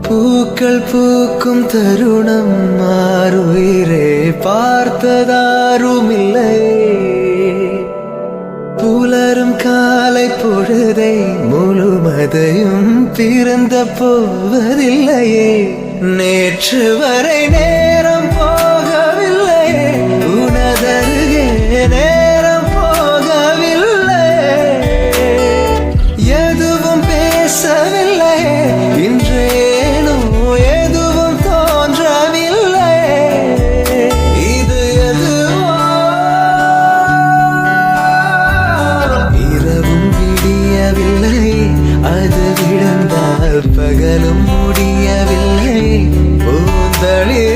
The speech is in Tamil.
பூக்கள் பூக்கும் தருணம் மாறுயிரே பார்த்ததாருமில்லை. புலரும் காலை பொழுதை முழுமதையும் பிறந்த போவதில்லையே. நேற்று வரை நேரம் போகவில்லை, உனதருகே நேரம் போகவில்லை. எதுவும் பேசவில்லை, இன்றேனோ எதுவும் தோன்றவில்லை. இது எதுவோ இரவும் விடியவில்லை, அது விழுந்தால் பகலும் முடியவில்லை. பூந்தளி